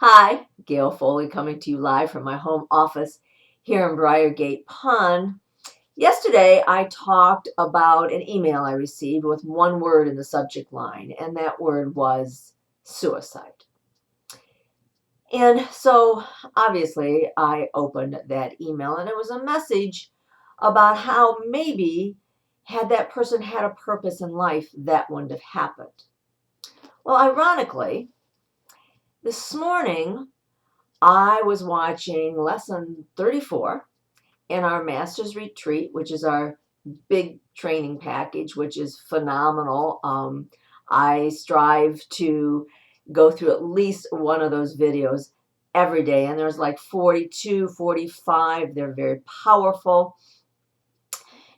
Hi, Gail Foley coming to you live from my home office here in Briargate Pond. Yesterday, I talked about an email I received with one word in the subject line, and that word was suicide. And so, obviously, I opened that email, and it was a message about how maybe had that person had a purpose in life, that wouldn't have happened. Well, ironically, this morning, I was watching lesson 34 in our master's retreat, which is our big training package, which is phenomenal. I strive to go through at least one of those videos every day, and there's like 42, 45. They're very powerful.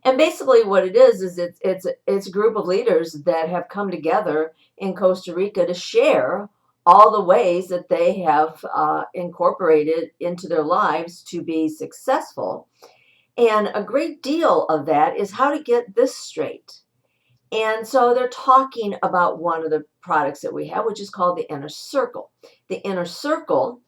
And basically what it is it's a group of leaders that have come together in Costa Rica to share all the ways that they have incorporated into their lives to be successful. And a great deal of that is how to get this straight. And so they're talking about one of the products that we have, which is called the Inner Circle. The Inner Circle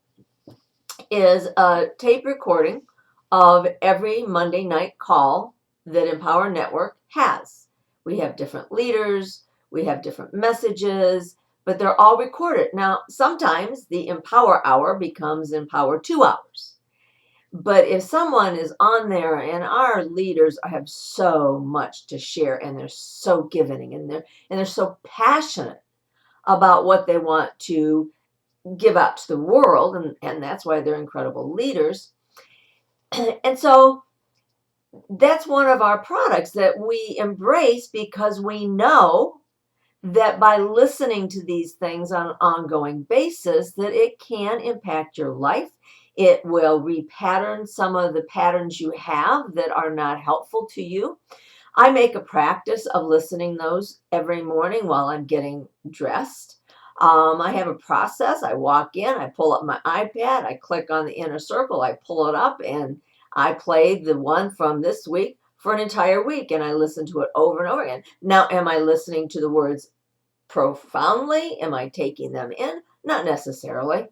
is a tape recording of every Monday night call that Empower Network has. We have different leaders, we have different messages, but they're all recorded. Now, sometimes the Empower Hour becomes Empower 2 hours. But if someone is on there, and our leaders have so much to share, and they're so giving, and they're so passionate about what they want to give out to the world, and that's why they're incredible leaders. And so that's one of our products that we embrace because we know that by listening to these things on an ongoing basis, that it can impact your life. It will repattern some of the patterns you have that are not helpful to you. I make a practice of listening those every morning while I'm getting dressed. I have a process. I walk in, I pull up my iPad, I click on the Inner Circle, I pull it up, and I play the one from this week for an entire week, and I listen to it over and over again. Now, am I listening to the words profoundly? Am I taking them in? Not necessarily.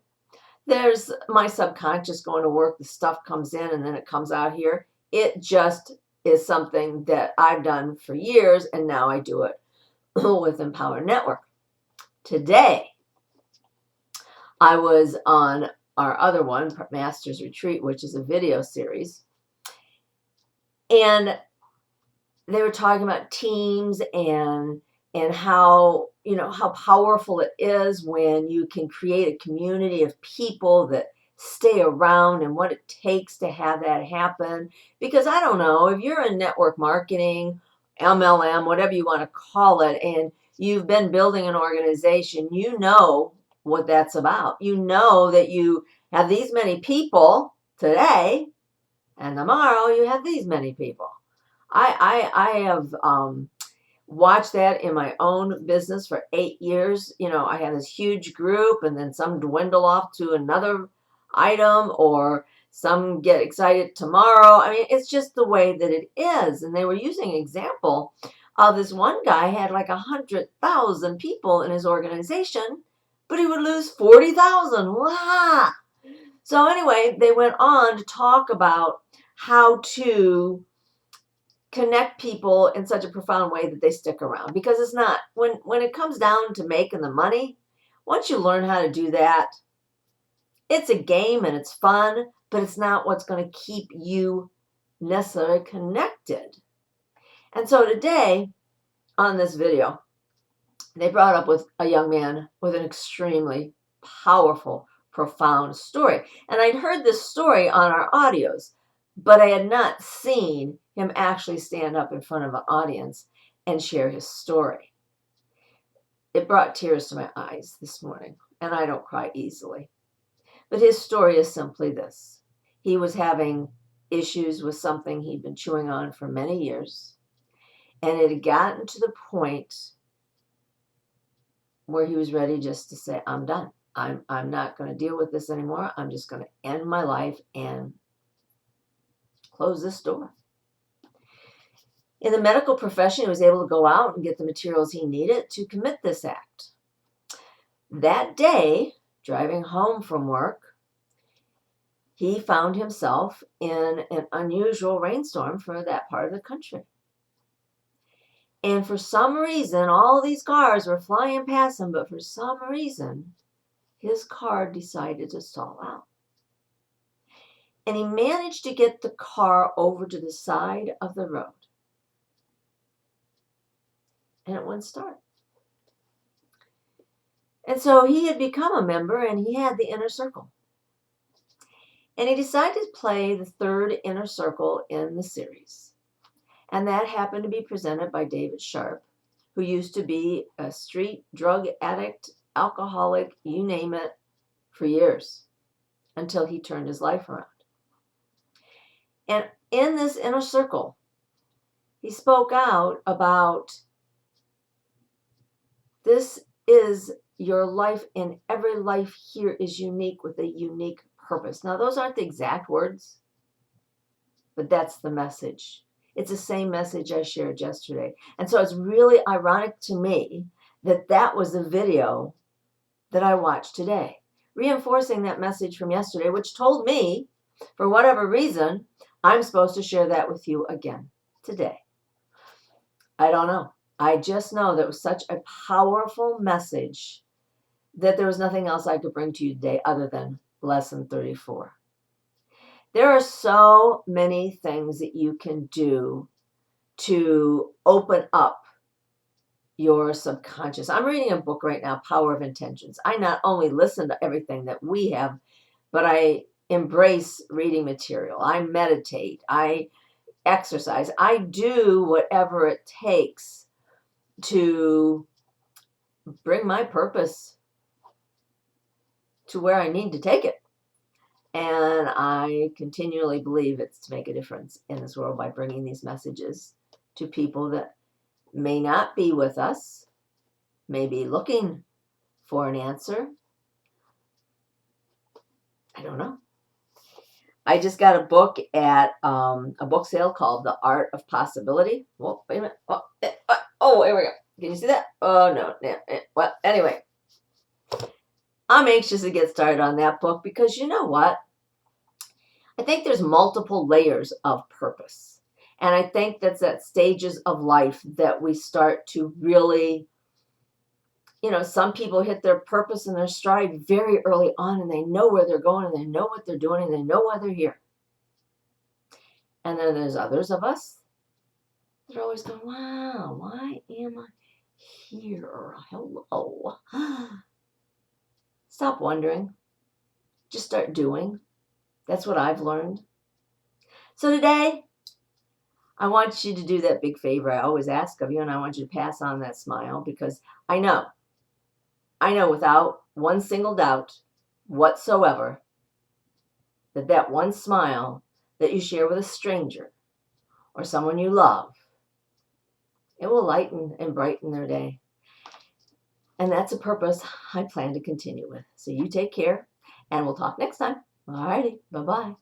There's my subconscious going to work. The stuff comes in and then it comes out here. It just is something that I've done for years, and now I do it with Empower Network. Today, I was on our other one, Master's Retreat, which is a video series, and they were talking about teams and how how powerful it is when you can create a community of people that stay around, and what it takes to have that happen. Because I don't know, if you're in network marketing, MLM, whatever you want to call it, and you've been building an organization, you know what that's about. You know that you have these many people today, and tomorrow you have these many people. I have watched that in my own business for 8 years. I have this huge group, and then some dwindle off to another item, or some get excited tomorrow. I mean, it's just the way that it is. And they were using an example of this one guy had like 100,000 people in his organization, but he would lose 40,000. Wow. So anyway, they went on to talk about how to connect people in such a profound way that they stick around. Because it's not, when it comes down to making the money, once you learn how to do that, it's a game and it's fun, but it's not what's going to keep you necessarily connected. And so today on this video, they brought up with a young man with an extremely powerful, profound story. And I'd heard this story on our audios, but I had not seen him actually stand up in front of an audience and share his story. It brought tears to my eyes this morning, and I don't cry easily. But his story is simply this. He was having issues with something he'd been chewing on for many years, and it had gotten to the point where he was ready just to say, I'm done. I'm not going to deal with this anymore. I'm just going to end my life and close this door. In the medical profession, he was able to go out and get the materials he needed to commit this act. That day, driving home from work, he found himself in an unusual rainstorm for that part of the country. And for some reason, all these cars were flying past him, but for some reason, his car decided to stall out. And he managed to get the car over to the side of the road. And it wouldn't start. And so he had become a member, and he had the inner circle. And he decided to play the third inner circle in the series. And that happened to be presented by David Sharp, who used to be a street drug addict, alcoholic, you name it, for years, until he turned his life around. And in this inner circle, he spoke out about, this is your life, and every life here is unique with a unique purpose. Now, those aren't the exact words, but that's the message. It's the same message I shared yesterday. And so it's really ironic to me that that was the video that I watched today, reinforcing that message from yesterday, which told me, for whatever reason, I'm supposed to share that with you again today. I don't know. I just know that it was such a powerful message that there was nothing else I could bring to you today other than lesson 34. There are so many things that you can do to open up your subconscious. I'm reading a book right now, Power of Intentions. I not only listen to everything that we have, but I embrace reading material. I meditate. I exercise. I do whatever it takes to bring my purpose to where I need to take it. And I continually believe it's to make a difference in this world by bringing these messages to people that may not be with us, may be looking for an answer. I don't know. I just got a book at a book sale called The Art of Possibility. Whoa, wait a minute. Oh, here we go. Can you see that? Oh, no. Well, anyway, I'm anxious to get started on that book because you know what? I think there's multiple layers of purpose. And I think that's at stages of life that we start to really, some people hit their purpose and their stride very early on, and they know where they're going, and they know what they're doing, and they know why they're here. And then there's others of us that are always going, wow, why am I here? Hello. Stop wondering. Just start doing. That's what I've learned. So today, I want you to do that big favor I always ask of you, and I want you to pass on that smile, because I know without one single doubt whatsoever that one smile that you share with a stranger or someone you love, it will lighten and brighten their day. And that's a purpose I plan to continue with. So you take care, and we'll talk next time. All righty. Bye-bye.